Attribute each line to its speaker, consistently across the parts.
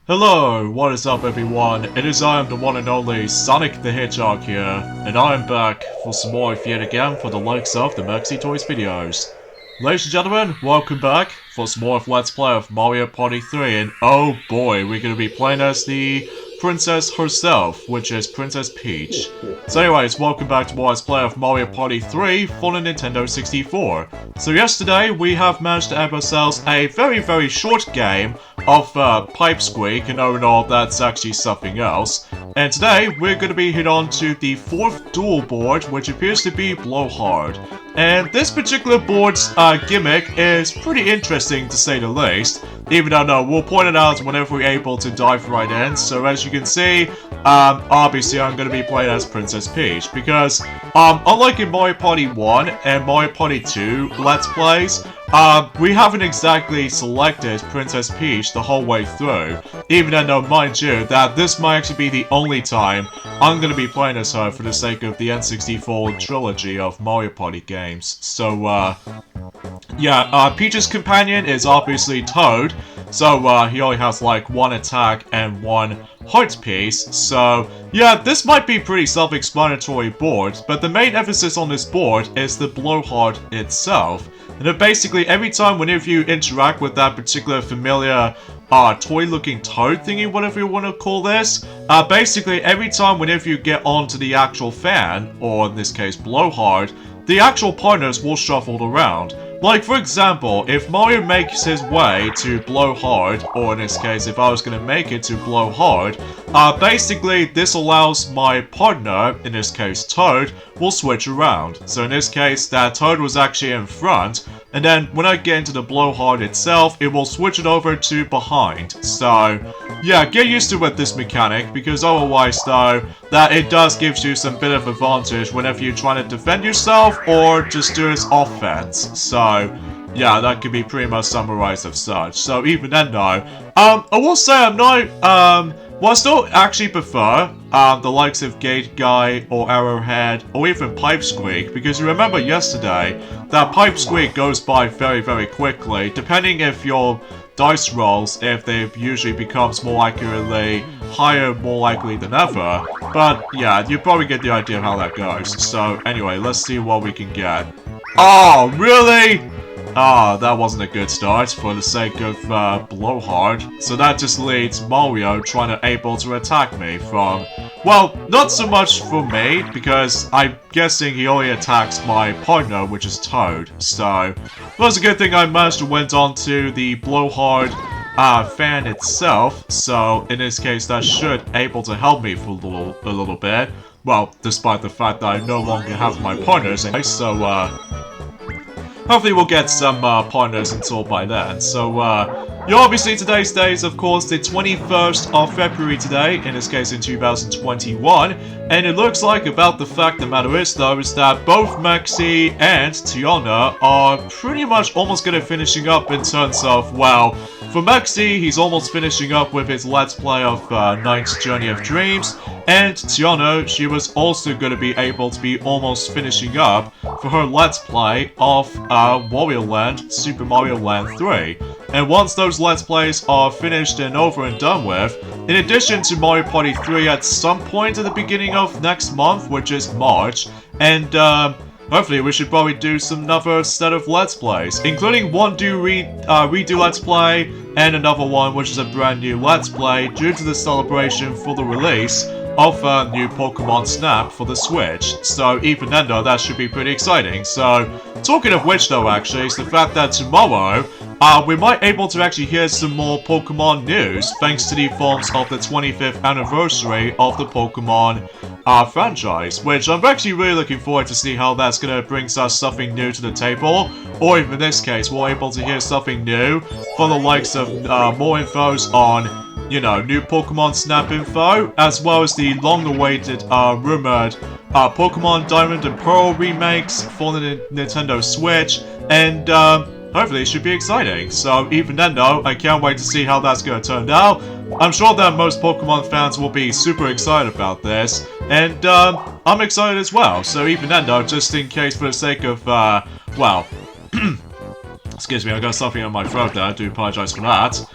Speaker 1: Hello, what is up everyone? It is I am the one and only Sonic the Hedgehog here, and I am back for some more yet again for the likes of the Maxi Toys videos. Ladies and gentlemen, welcome back for some more of Let's Play of Mario Party 3, and oh boy, we're going to be playing as the princess herself, which is Princess Peach. So anyways, welcome back to more Let's Play of Mario Party 3 for the Nintendo 64. So yesterday, we have managed to have ourselves a very short game of Pipe Squeak, and overall that's actually something else. And today, we're going to be hit on to the 4th Duel Board, which appears to be Blowhard. And this particular board's gimmick is pretty interesting to say the least, even though we'll point it out whenever we're able to dive right in. So as you can see, obviously I'm going to be playing as Princess Peach, because unlike in Mario Party 1 and Mario Party 2 Let's Plays, we haven't exactly selected Princess Peach the whole way through, even though, mind you, that this might actually be the only time I'm going to be playing as her for the sake of the N64 trilogy of Mario Party games. So, yeah, Peach's companion is obviously Toad, so he only has like one attack and one heart piece, so yeah, this might be pretty self-explanatory board, but the main emphasis on this board is the Blowhard itself. And then basically every time whenever you interact with that particular familiar toy-looking toad thingy, whatever you want to call this, basically every time whenever you get onto the actual fan, or in this case Blowhard, the actual partners will shuffle around. Like, for example, if Mario makes his way to Blowhard, or in this case, if I was going to make it to Blowhard, basically this allows my partner, in this case Toad, will switch around. So in this case, that Toad was actually in front, and then when I get into the Blowhard itself, it will switch it over to behind. So, yeah, get used to with this mechanic, because otherwise, though, that it does give you some bit of advantage whenever you're trying to defend yourself, or just do its offense. So, yeah, that could be pretty much summarized as such. So even then though, I will say I'm not, well, I still actually prefer the likes of Gate Guy or Arrowhead or even Pipe Squeak, because you remember yesterday that Pipe Squeak goes by very quickly, depending if your dice rolls, if they usually becomes more accurately higher, more likely than ever. But yeah, you probably get the idea of how that goes. So anyway, let's see what we can get. Oh, really? Ah, that wasn't a good start for the sake of Blowhard. So that just leads Mario trying to able to attack me from, well, not so much from me, because I'm guessing he only attacks my partner, which is Toad. So, that's a good thing I managed to went on to the Blowhard fan itself. So, in this case, that should able to help me for a little bit. Well, despite the fact that I no longer have my partners anyway, so, hopefully we'll get some partners installed by then. So, obviously today's day is, of course, the 21st of February today, in this case in 2021, and it looks like about the fact the matter is, though, is that both Maxi and Tiana are pretty much almost going to finishing up in terms of, well, for Maxi, he's almost finishing up with his Let's Play of Knight's Journey of Dreams, and Tiana, she was also going to be able to be almost finishing up for her Let's Play of Wario Land, Super Mario Land 3. And once those Let's Plays are finished and over and done with, in addition to Mario Party 3 at some point at the beginning of next month, which is March, and hopefully we should probably do some another set of Let's Plays, including one redo Let's Play, and another one which is a brand new Let's Play due to the celebration for the release of a new Pokemon Snap for the Switch. So even then though, that should be pretty exciting. So, talking of which though actually, is the fact that tomorrow, we might able to actually hear some more Pokemon news, thanks to the forms of the 25th anniversary of the Pokemon franchise, which I'm actually really looking forward to see how that's going to bring us something new to the table, or even in this case, we're able to hear something new from the likes of more infos on, you know, new Pokemon Snap info, as well as the long-awaited, rumored Pokemon Diamond and Pearl remakes for the Nintendo Switch, and hopefully it should be exciting. So even then though, I can't wait to see how that's going to turn out. I'm sure that most Pokemon fans will be super excited about this, and I'm excited as well. So even then though, just in case for the sake of, well, excuse me, I got something on my throat there, I do apologize for that.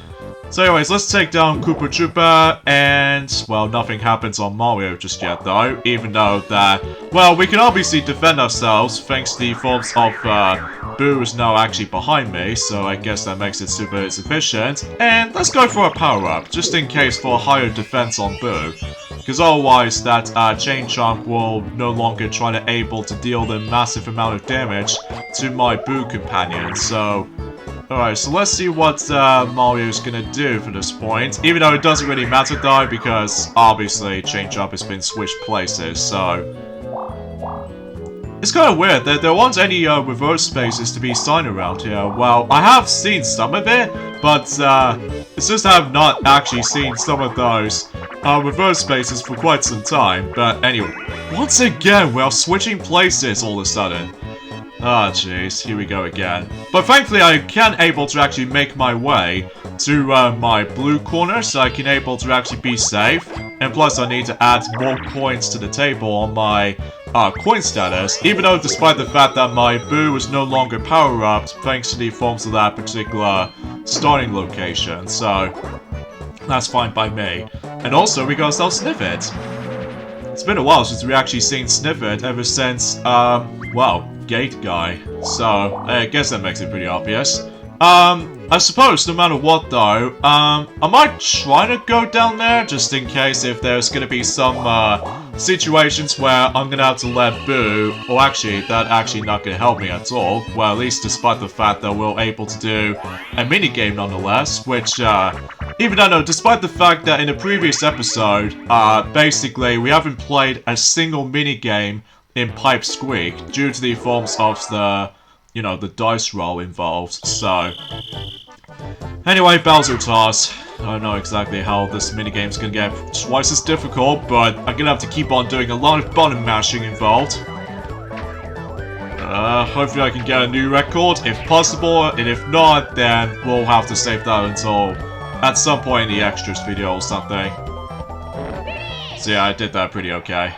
Speaker 1: So anyways, let's take down Koopa Troopa, and, well, nothing happens on Mario just yet, though, even though that, well, we can obviously defend ourselves, thanks to the forms of, Boo is now actually behind me, so I guess that makes it super insufficient. And let's go for a power-up, just in case for a higher defense on Boo. Because otherwise, that Chain Chomp will no longer try to able to deal the massive amount of damage to my Boo companion, so... Alright, so let's see what Mario's gonna do for this point. Even though it doesn't really matter though, because obviously Chain Chomp has been switched places, so... It's kind of weird that there aren't any reverse spaces to be signed around here. Well, I have seen some of it, but it's just I have not actually seen some of those reverse spaces for quite some time. But anyway, once again, we're switching places all of a sudden. Ah, jeez, here we go again. But thankfully, I can able to actually make my way to my blue corner, so I can able to actually be safe. And plus, I need to add more coins to the table on my coin status, even though despite the fact that my Boo is no longer power-upped, thanks to the forms of that particular starting location, so that's fine by me. And also, we got ourselves Sniffit. It's been a while since we actually seen Sniffit, ever since, well, Gate Guy, so I guess that makes it pretty obvious. I suppose, no matter what though, I might try to go down there, just in case if there's gonna be some, situations where I'm gonna have to let Boo, or actually, that actually not gonna help me at all, well, at least despite the fact that we're able to do a minigame nonetheless, which, even though, despite the fact that in the previous episode, basically, we haven't played a single minigame in Pipe Squeak, due to the forms of the, you know, the dice roll involved, so... Anyway, Bowser Toss. I don't know exactly how this minigame's gonna get twice as difficult, but I'm gonna have to keep on doing a lot of button mashing involved. Hopefully I can get a new record, if possible, and if not, then we'll have to save that until at some point in the extras video or something. So yeah, I did that pretty okay.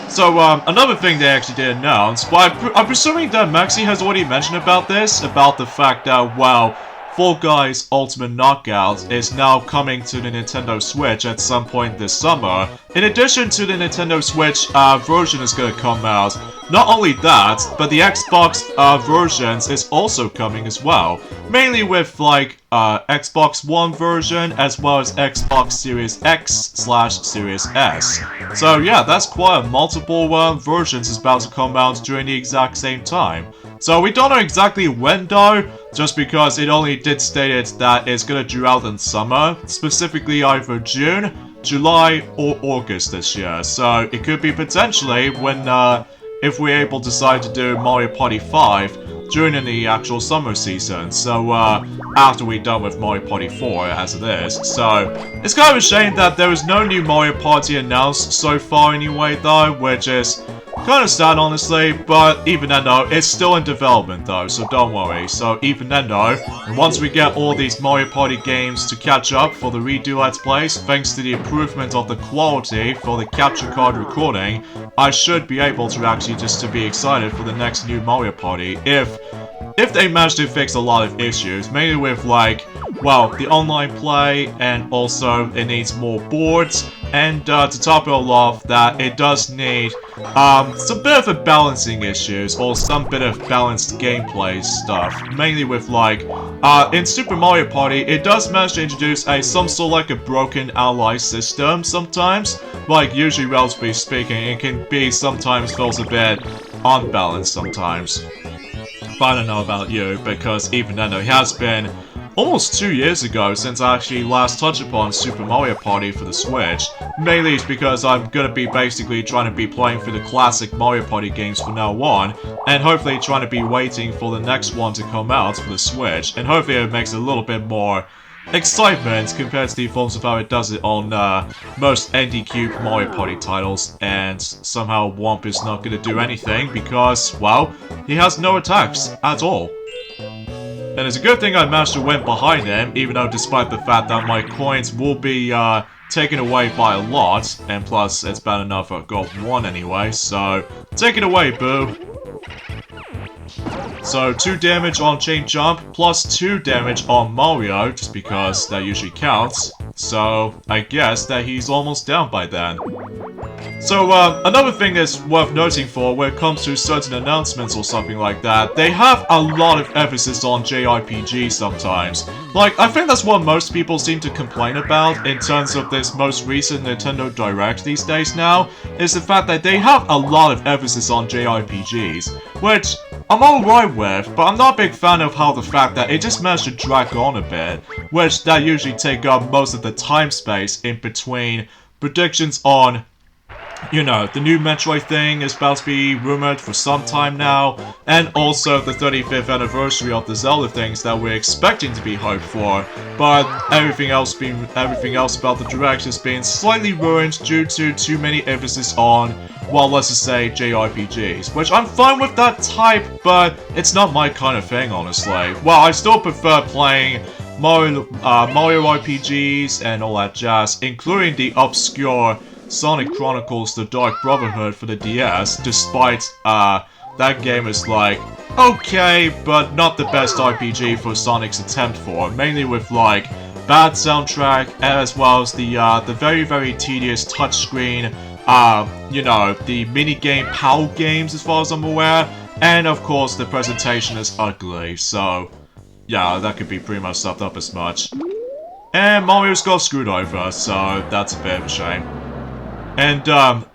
Speaker 1: So, another thing they actually did announce, but I'm presuming that Maxi has already mentioned about this, about the fact that, well, Fall Guys Ultimate Knockout is now coming to the Nintendo Switch at some point this summer. In addition to the Nintendo Switch version is going to come out, not only that, but the Xbox versions is also coming as well. Mainly with, like, Xbox One version, as well as Xbox Series X/Series S. So yeah, that's quite a multiple versions is about to come out during the exact same time. So we don't know exactly when though, just because it only did stated that it's gonna due out in summer, specifically either June, July, or August this year. So it could be potentially when, if we're able to decide to do Mario Party 5 during the actual summer season, so after we're done with Mario Party 4 as it is. So it's kind of a shame that there is no new Mario Party announced so far anyway though, which is kind of sad honestly, but even then though, it's still in development though, so don't worry. So even then though, once we get all these Mario Party games to catch up for the redo Let's Plays, thanks to the improvement of the quality for the capture card recording, I should be able to actually just to be excited for the next new Mario Party if they manage to fix a lot of issues, mainly with like, well, the online play, and also it needs more boards, and to top it all off, that it does need some bit of a balancing issues, or some bit of balanced gameplay stuff, mainly with like, in Super Mario Party, it does manage to introduce some sort of like a broken ally system sometimes, like usually relatively speaking, it can be sometimes feels a bit unbalanced sometimes. But I don't know about you, because even then it has been almost 2 years ago since I actually last touched upon Super Mario Party for the Switch. Mainly it's because I'm gonna be basically trying to be playing through the classic Mario Party games from now on, and hopefully trying to be waiting for the next one to come out for the Switch, and hopefully it makes it a little bit more excitement compared to the forms of how it does it on most NDQ Mario Party titles, and somehow Womp is not going to do anything because, well, he has no attacks at all. And it's a good thing I managed to win behind him, even though despite the fact that my coins will be taken away by a lot, and plus it's bad enough I've got one anyway, so take it away, Boo! So 2 damage on Chain Jump, plus 2 damage on Mario, just because that usually counts. So I guess that he's almost down by then. So, another thing that's worth noting for when it comes to certain announcements or something like that, they have a lot of emphasis on JRPG sometimes. Like, I think that's what most people seem to complain about in terms of this most recent Nintendo Direct these days now, is the fact that they have a lot of emphasis on JRPGs, which I'm alright with, but I'm not a big fan of how the fact that it just managed to drag on a bit, which that usually take up most of the time space in between predictions on, you know, the new Metroid thing is about to be rumored for some time now, and also the 35th anniversary of the Zelda things that we're expecting to be hyped for, but everything else about the Direct has been slightly ruined due to too many emphasis on, well, let's just say JRPGs, which I'm fine with that type, but it's not my kind of thing, honestly. Well, I still prefer playing Mario RPGs and all that jazz, including the obscure Sonic Chronicles The Dark Brotherhood for the DS, despite, that game is like, okay, but not the best RPG for Sonic's attempt for, mainly with, like, bad soundtrack, as well as the very, very tedious touchscreen, you know, the minigame PAL games as far as I'm aware, and of course the presentation is ugly, so, yeah, that could be pretty much summed up as much. And Mario's got screwed over, so that's a bit of a shame. And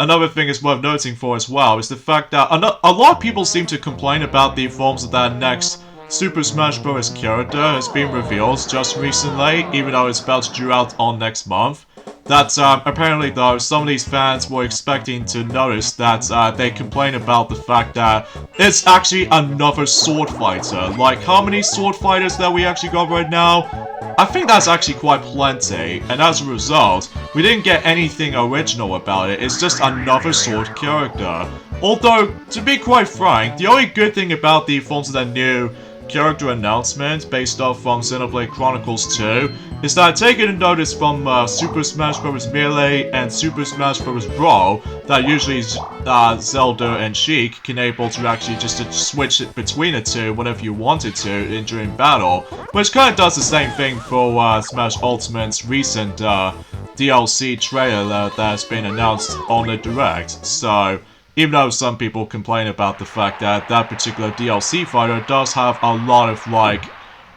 Speaker 1: another thing is worth noting for as well is the fact that a lot of people seem to complain about the forms of that next Super Smash Bros. Character has been revealed just recently, even though it's about to due out on next month. That apparently though, some of these fans were expecting to notice that they complain about the fact that it's actually another sword fighter. Like, how many sword fighters that we actually got right now? I think that's actually quite plenty, and as a result, we didn't get anything original about it, it's just another sword character. Although, to be quite frank, the only good thing about the forms of that new character announcement based off from Xenoblade Chronicles 2 is that taking notice from Super Smash Bros. Melee and Super Smash Bros. Brawl that usually Zelda and Sheik can able to actually just switch it between the two whenever you wanted to during battle, which kind of does the same thing for Smash Ultimate's recent DLC trailer that's been announced on the Direct. So even though some people complain about the fact that that particular DLC fighter does have a lot of, like,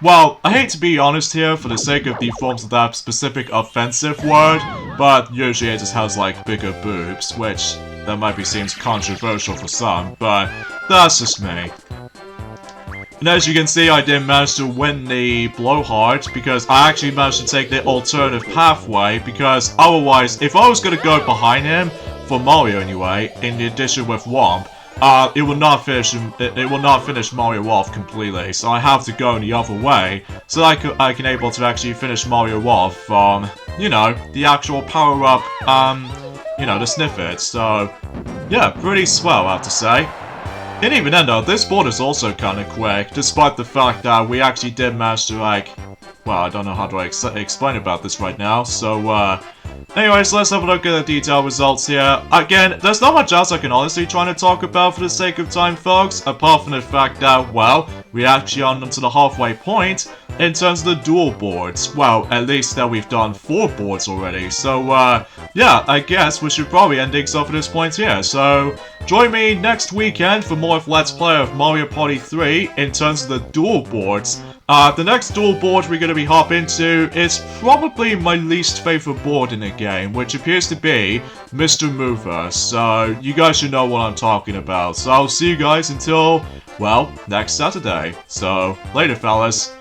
Speaker 1: well, I hate to be honest here for the sake of the forms of that specific offensive word, but usually it just has, like, bigger boobs, which that might be seems controversial for some, but that's just me. And as you can see, I didn't manage to win the Blowhard, because I actually managed to take the alternative pathway, because otherwise, if I was gonna go behind him, for Mario anyway, in addition with Womp, it will not finish Mario off completely, so I have to go the other way, so I can able to actually finish Mario off from, you know, the actual power-up, you know, the Sniffet, so, yeah, pretty swell, I have to say. And even then though, this board is also kinda quick, despite the fact that we actually did manage to, like, well, I don't know how to explain about this right now, so, anyways, let's have a look at the detailed results here. Again, there's not much else I can honestly try to talk about for the sake of time, folks, apart from the fact that, well, we actually are onto the halfway point in terms of the dual boards. Well, at least that we've done 4 boards already, so, yeah, I guess we should probably end things off at this point here, so join me next weekend for more of Let's Play of Mario Party 3 in terms of the dual boards. The next dual board we're going to be hop into is probably my least favorite board in the game, which appears to be Mr. Mover, so you guys should know what I'm talking about. So I'll see you guys until, well, next Saturday. So, later fellas.